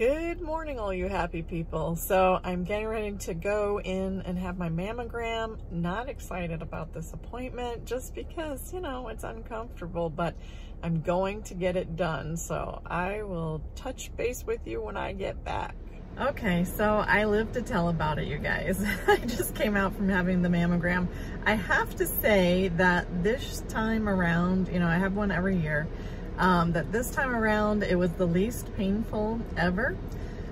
Good morning, all you happy people. So I'm getting ready to go in and have my mammogram. Not excited about this appointment just because, you know, it's uncomfortable, but I'm going to get it done. So I will touch base with you when I get back. Okay, so I live to tell about it, you guys. I just came out from having the mammogram. I have to say that this time around, you know, I have one every year. That this time around it was the least painful ever.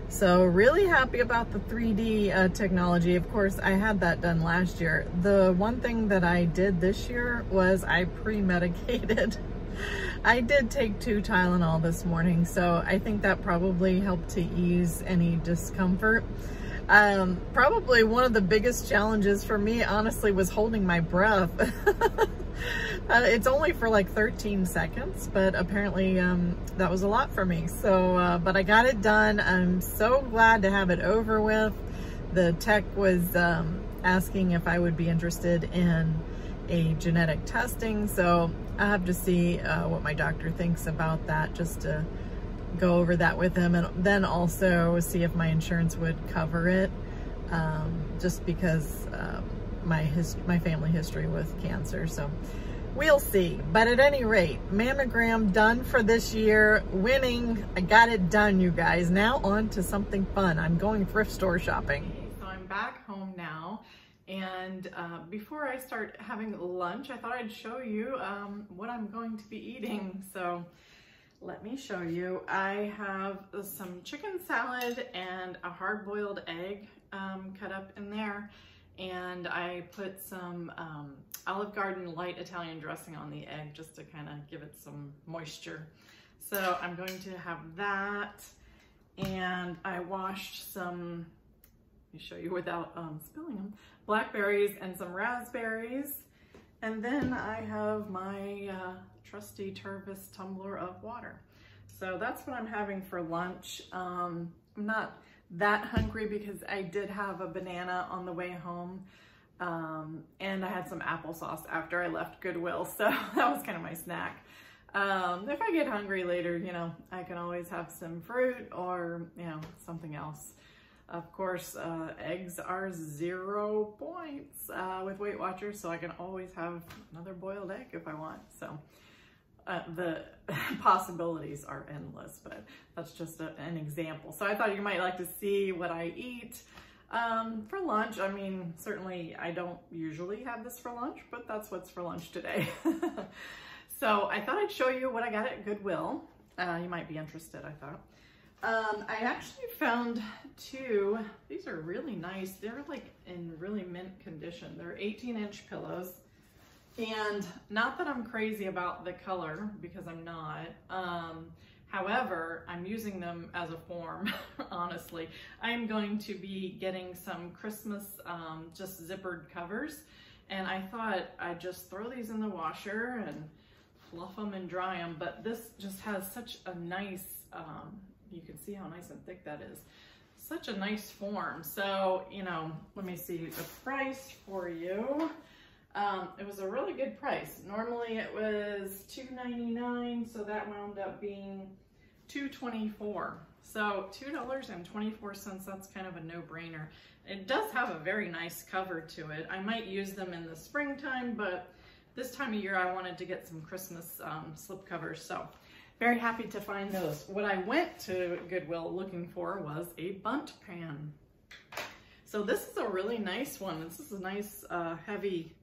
So really happy about the 3D technology. Of course, I had that done last year. The one thing that I did this year was I pre-medicated. I did take 2 Tylenol this morning, so I think that probably helped to ease any discomfort. Probably one of the biggest challenges for me, honestly, was holding my breath. It's only for like 13 seconds, but apparently that was a lot for me. So, but I got it done. I'm so glad to have it over with. The tech was asking if I would be interested in a genetic testing. So I have to see what my doctor thinks about that, just to go over that with him, and then also see if my insurance would cover it, just because my family history with cancer. So we'll see. But at any rate, mammogram done for this year, winning. I got it done, you guys. Now on to something fun. I'm going thrift store shopping. So I'm back home now, and before I start having lunch, I thought I'd show you what I'm going to be eating. So let me show you. I have some chicken salad and a hard-boiled egg cut up in there. And I put some Olive Garden light Italian dressing on the egg just to kind of give it some moisture. So I'm going to have that. And I washed some, let me show you without spilling them, blackberries and some raspberries. And then I have my trusty Tervis tumbler of water. So that's what I'm having for lunch. I'm not that hungry because I did have a banana on the way home, and I had some applesauce after I left Goodwill, so that was kind of my snack. If I get hungry later, you know, I can always have some fruit or, you know, something else. Of course, eggs are 0 points with Weight Watchers, so I can always have another boiled egg if I want. So the possibilities are endless, but that's just an example. So I thought you might like to see what I eat for lunch. I mean, certainly I don't usually have this for lunch, but that's what's for lunch today. So I thought I'd show you what I got at Goodwill. You might be interested, I thought. I actually found 2. These are really nice. They're like in really mint condition. They're 18-inch pillows. And not that I'm crazy about the color, because I'm not. However, I'm using them as a form, honestly. I'm going to be getting some Christmas just zippered covers. And I thought I'd just throw these in the washer and fluff them and dry them. But this just has such a nice, you can see how nice and thick that is. Such a nice form. So, you know, let me see the price for you. It was a really good price. Normally it was $2.99, so that wound up being $2.24. So $2.24, that's kind of a no-brainer. It does have a very nice cover to it. I might use them in the springtime, but this time of year I wanted to get some Christmas slip covers, so very happy to find those. What I went to Goodwill looking for was a bundt pan. So this is a really nice one. This is a nice heavy.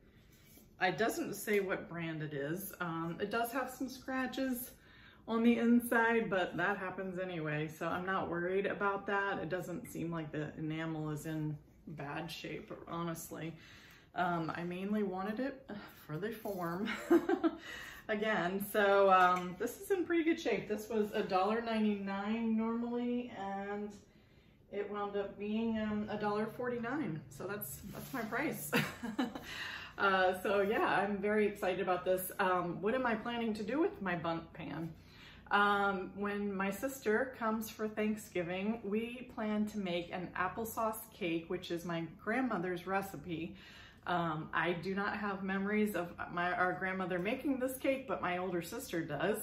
It doesn't say what brand it is. It does have some scratches on the inside, but that happens anyway, so I'm not worried about that. It doesn't seem like the enamel is in bad shape, honestly. I mainly wanted it for the form again. So this is in pretty good shape. This was $1.99 normally, and it wound up being $1.49. So that's my price. So yeah, I'm very excited about this. What am I planning to do with my bundt pan? When my sister comes for Thanksgiving, we plan to make an applesauce cake, which is my grandmother's recipe. I do not have memories of our grandmother making this cake, but my older sister does.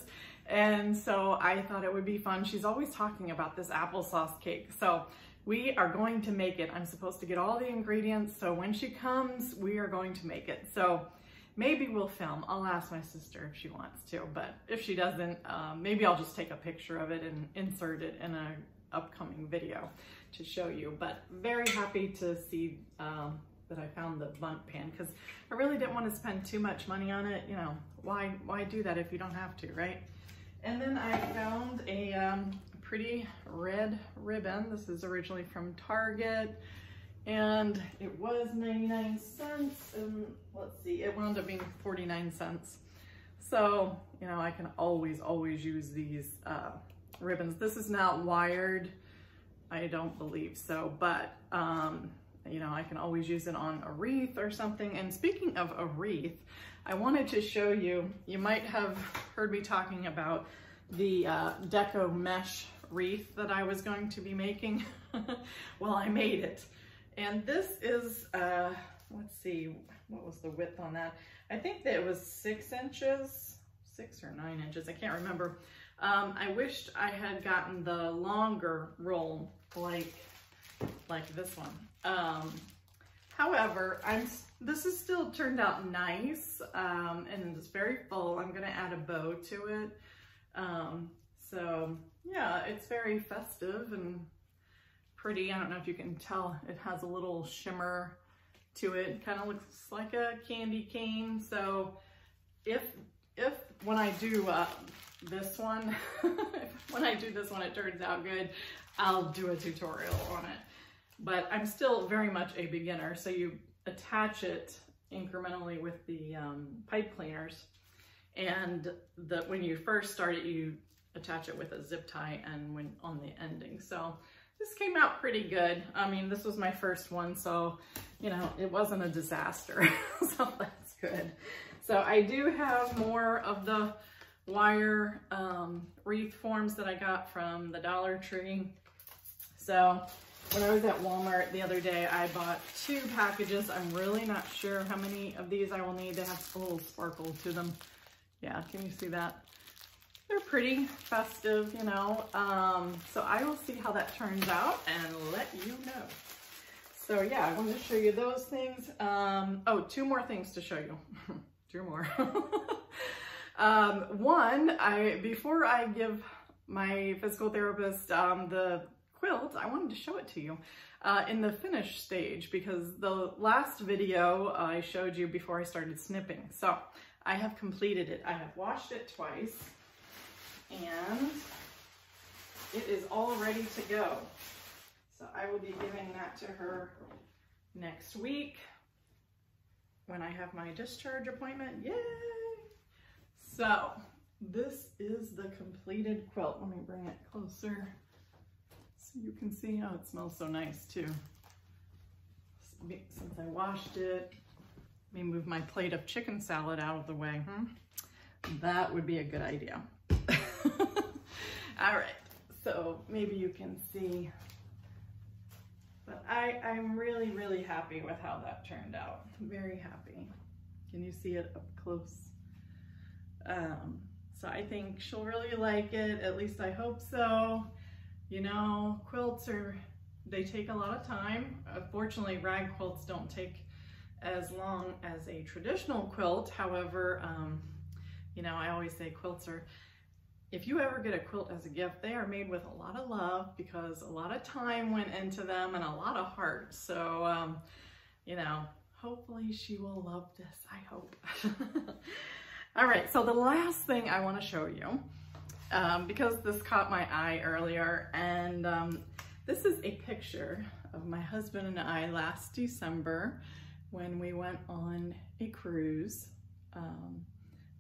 And so I thought it would be fun. She's always talking about this applesauce cake. So we are going to make it. I'm supposed to get all the ingredients. So when she comes, we are going to make it. So maybe we'll film. I'll ask my sister if she wants to, but if she doesn't, maybe I'll just take a picture of it and insert it in an upcoming video to show you. But very happy to see that I found the bundt pan, because I really didn't want to spend too much money on it. You know, why do that if you don't have to, right? And then I found a pretty red ribbon. This is originally from Target, and it was 99 cents, and let's see, it wound up being 49 cents. So, you know, I can always use these ribbons. This is not wired, I don't believe so, but you know, I can always use it on a wreath or something. And speaking of a wreath, I wanted to show you, you might have heard me talking about the Deco mesh wreath that I was going to be making. Well, I made it. And this is, let's see, what was the width on that? I think that it was 6 inches, 6 or 9 inches, I can't remember. I wished I had gotten the longer roll like this one. However, this is still turned out nice, and it's very full. I'm gonna add a bow to it. So yeah, it's very festive and pretty. I don't know if you can tell, it has a little shimmer to it. Kind of looks like a candy cane. So if when I do this one, when I do this one, it turns out good, I'll do a tutorial on it. But I'm still very much a beginner. So you attach it incrementally with the pipe cleaners. And when you first start it, you attach it with a zip tie and when on the ending. So this came out pretty good. I mean, this was my first one, so, you know, it wasn't a disaster. So that's good. So I do have more of the wire wreath forms that I got from the Dollar Tree. So when I was at Walmart the other day, I bought 2 packages. I'm really not sure how many of these I will need to have a little sparkle to them. Yeah, can you see that? They're pretty festive, you know. So I will see how that turns out and let you know. So yeah, I wanted to show you those things. Oh, 2 more things to show you. 2 more. One, before I give my physical therapist the quilt, I wanted to show it to you in the finished stage, because the last video I showed you before I started snipping. So I have completed it. I have washed it twice, and it is all ready to go. So I will be giving that to her next week when I have my discharge appointment. Yay! So this is the completed quilt. Let me bring it closer so you can see. Oh, it smells so nice too. Since I washed it, let me move my plate of chicken salad out of the way. That would be a good idea. All right, so maybe you can see, but I'm really happy with how that turned out. Very happy. Can you see it up close? So I think she'll really like it. At least I hope so. You know, quilts they take a lot of time. Fortunately, rag quilts don't take as long as a traditional quilt. However, you know, I always say quilts are, if you ever get a quilt as a gift, they are made with a lot of love, because a lot of time went into them and a lot of heart. So, you know, hopefully she will love this, I hope. All right, so the last thing I want to show you, because this caught my eye earlier, and this is a picture of my husband and I last December when we went on a cruise.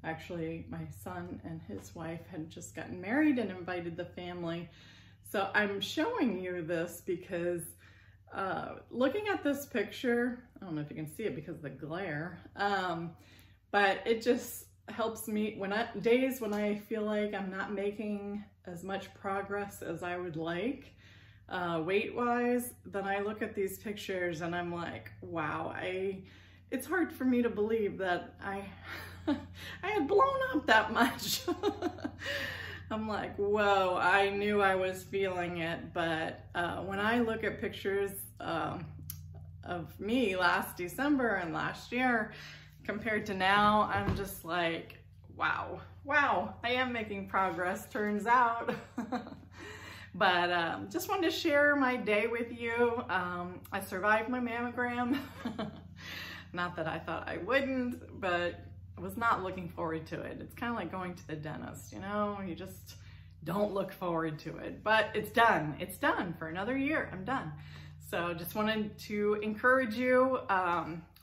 Actually, my son and his wife had just gotten married and invited the family. So I'm showing you this because looking at this picture, I don't know if you can see it because of the glare, but it just helps me days when I feel like I'm not making as much progress as I would like weight-wise. Then I look at these pictures and I'm like, wow, it's hard for me to believe that I had blown up that much. I'm like, whoa, I knew I was feeling it. But when I look at pictures of me last December and last year compared to now, I'm just like, wow, I am making progress, turns out. But just wanted to share my day with you. I survived my mammogram. Not that I thought I wouldn't, but I was not looking forward to it. It's kind of like going to the dentist, you know? You just don't look forward to it. But it's done. It's done for another year. I'm done. So just wanted to encourage you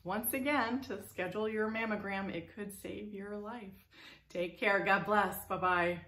once again to schedule your mammogram. It could save your life. Take care. God bless. Bye-bye.